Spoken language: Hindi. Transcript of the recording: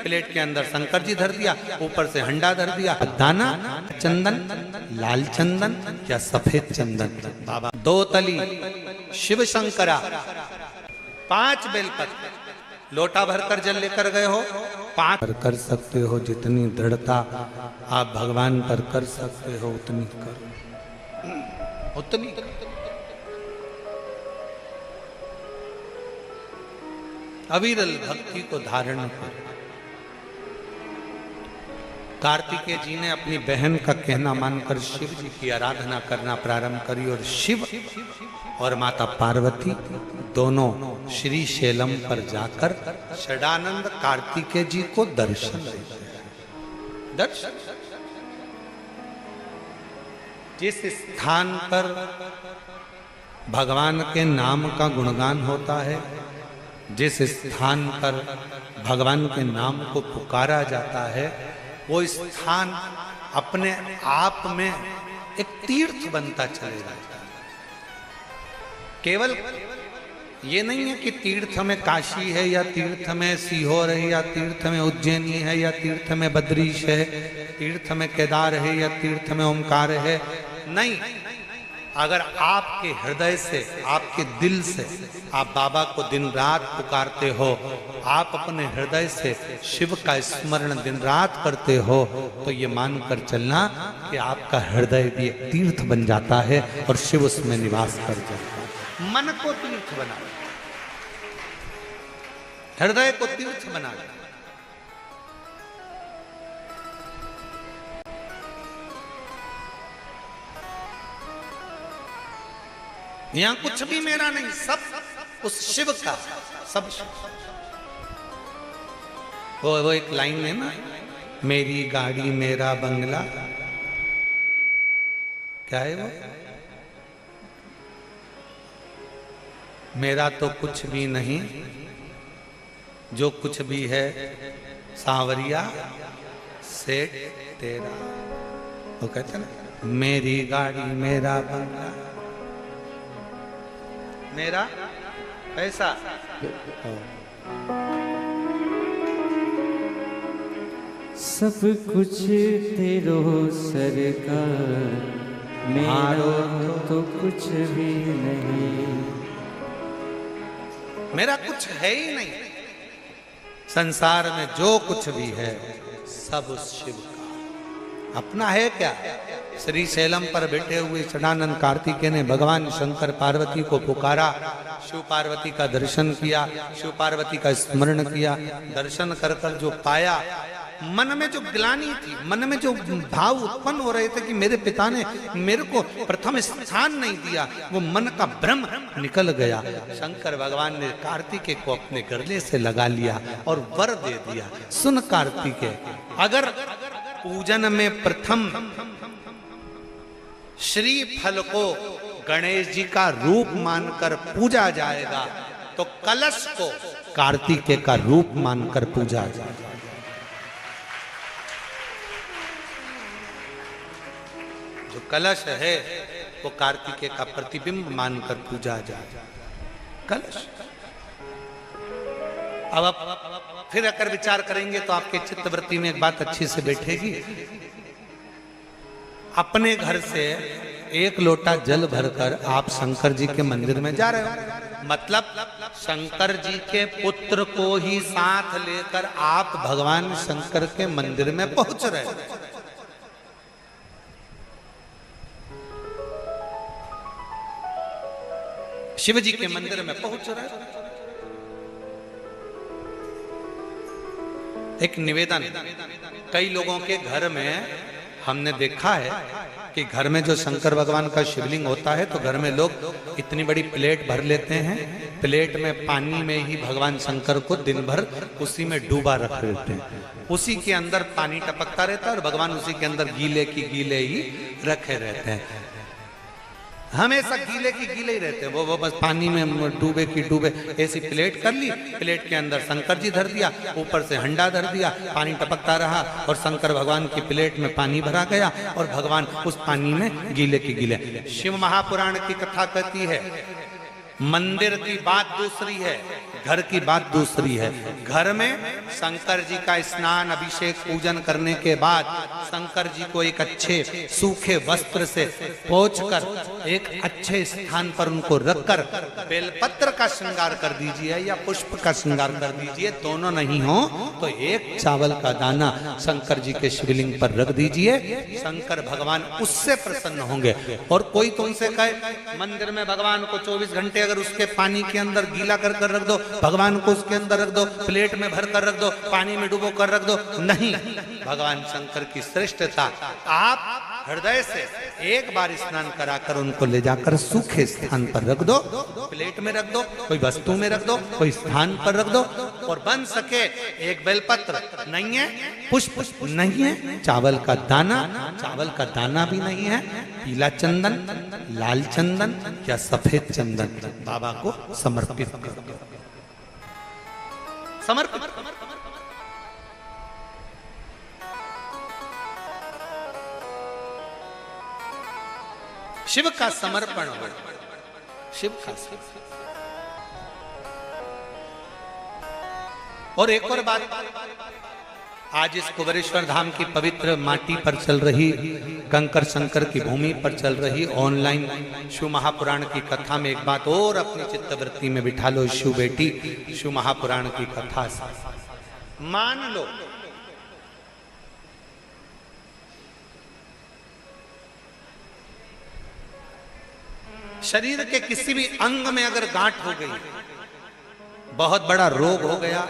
प्लेट के अंदर शंकर जी धर दिया, ऊपर से हंडा धर दिया, दाना चंदन, लाल चंदन या सफेद चंदन, बाबा 2 तली शिव शंकरा, 5 बेलपत्र, लोटा भरकर जल लेकर गए हो, 5 कर सकते हो। जितनी दृढ़ता आप भगवान पर कर सकते हो उतनी करो, उतनी करो। अविरल भक्ति को धारण करो। कार्तिकेय जी ने अपनी बहन का कहना मानकर शिव जी की आराधना करना प्रारंभ करी और शिव और माता पार्वती दोनों श्री शैलम पर जाकर षडानंद कार्तिकेय जी को दर्शन देते हैं। दर्शन जिस स्थान पर भगवान के नाम का गुणगान होता है, जिस स्थान पर भगवान के नाम को पुकारा जाता है, वो स्थान अपने आप में एक तीर्थ बनता चलेगा। केवल ये नहीं है कि तीर्थ में काशी है या तीर्थ में सीहोर है या तीर्थ में उज्जैनी है या तीर्थ में बद्रीश है, तीर्थ में केदार है या तीर्थ में ओमकार है। नहीं, अगर आपके हृदय से, आपके दिल से आप बाबा को दिन रात पुकारते हो, आप अपने हृदय से शिव का स्मरण दिन रात करते हो, तो ये मानकर चलना कि आपका हृदय भी एक तीर्थ बन जाता है और शिव उसमें निवास कर जाता है। मन को तीर्थ बना, हृदय को तीर्थ बना। यहां कुछ भी मेरा नहीं, सब उस शिव का, सब वो एक लाइन है ना, मेरी गाड़ी मेरा बंगला, क्या है वो, मेरा तो कुछ भी नहीं, जो कुछ भी है सांवरिया सेठ तेरा। वो कहते ना, मेरी गाड़ी मेरा बंगला, मेरा पैसा, सब कुछ तेरो सरकार, मेरा तो कुछ भी नहीं, मेरा कुछ है ही नहीं। संसार में जो कुछ भी है सब उस शिव का। अपना है क्या? श्री शैलम पर बैठे हुए षडानंद कार्तिकेय ने भगवान शंकर पार्वती को पुकारा, शिव पार्वती का दर्शन किया, शिव पार्वती का स्मरण किया। दर्शन कर कर जो पाया, मन में जो ग्लानि थी, मन में जो भाव उत्पन्न हो रहे थे कि मेरे पिता ने मेरे को प्रथम स्थान नहीं दिया, वो मन का भ्रम निकल गया। शंकर भगवान ने कार्तिकेय को अपने गले से लगा लिया और वर दे दिया। सुन कार्तिकेय, अगर पूजन में प्रथम श्री फल को गणेश जी का रूप मानकर पूजा जाएगा, तो कलश को कार्तिकेय का रूप मानकर पूजा जाएगा। जो कलश है वो कार्तिकेय का प्रतिबिंब मानकर पूजा जाए। कलश। अब आप फिर अगर विचार करेंगे तो आपके चित्तवृत्ति में एक बात अच्छी से बैठेगी। अपने घर से 1 लोटा जल भरकर आप शंकर जी के मंदिर में जा रहे हो, मतलब शंकर जी के पुत्र को ही साथ लेकर आप भगवान शंकर के मंदिर में पहुंच रहे हो। शिव जी के मंदिर में पहुंच रहे हो। एक निवेदन, कई लोगों के घर में हमने देखा है कि घर में जो शंकर भगवान का शिवलिंग होता है तो घर में लोग इतनी बड़ी प्लेट भर लेते हैं, प्लेट में पानी में ही भगवान शंकर को दिन भर उसी में डूबा रख देते हैं, उसी के अंदर पानी टपकता रहता है और भगवान उसी के अंदर गीले की गीले ही रखे रहते हैं। हमेशा गीले की गीले ही रहते हैं, वो बस पानी में डूबे की डूबे। ऐसी प्लेट कर ली, प्लेट के अंदर शंकर जी धर दिया, ऊपर से हंडा धर दिया, पानी टपकता रहा और शंकर भगवान की प्लेट में पानी भरा गया और भगवान उस पानी में गीले की गीले। शिव महापुराण की कथा कहती है मंदिर की बात दूसरी है, घर की बात दूसरी है। घर में शंकर जी का स्नान अभिषेक पूजन करने के बाद शंकर जी को एक अच्छे सूखे वस्त्र से पोंछकर एक अच्छे स्थान पर उनको रखकर बेलपत्र का श्रृंगार कर दीजिए या पुष्प का श्रृंगार कर दीजिए। दोनों नहीं हो तो एक चावल का दाना शंकर जी के शिवलिंग पर रख दीजिए, शंकर भगवान उससे प्रसन्न होंगे। और कोई तुमसे कहे मंदिर में भगवान को 24 घंटे अगर उसके पानी के अंदर गीला कर कर रख दो, भगवान को उसके अंदर रख दो, प्लेट में भर कर रख दो, पानी में डुबो कर रख दो, नहीं। भगवान शंकर की श्रेष्ठता, आप हृदय से एक बार स्नान कराकर उनको ले जाकर सूखे स्थान पर रख दो, प्लेट में रख दो, कोई वस्तु में रख दो, कोई स्थान पर रख दो। और बन सके एक बेलपत्र नहीं है, पुष्प नहीं है, चावल का दाना भी नहीं है, पीला चंदन, लाल चंदन या सफेद चंदन बाबा को समर्पित कर दो। समर्पित शिव का समर्पण हो, शिव का समर्पण। और एक और बात, आज इस कुबेरेश्वर धाम की पवित्र माटी पर चल रही, कंकर शंकर की भूमि पर चल रही ऑनलाइन शिव महापुराण की कथा में एक बात और अपनी चित्तवृत्ति में बिठा लो। शिव बेटी, शिव महापुराण की कथा से मान लो शरीर के किसी भी अंग में अगर गांठ हो गई, बहुत बड़ा रोग हो गया,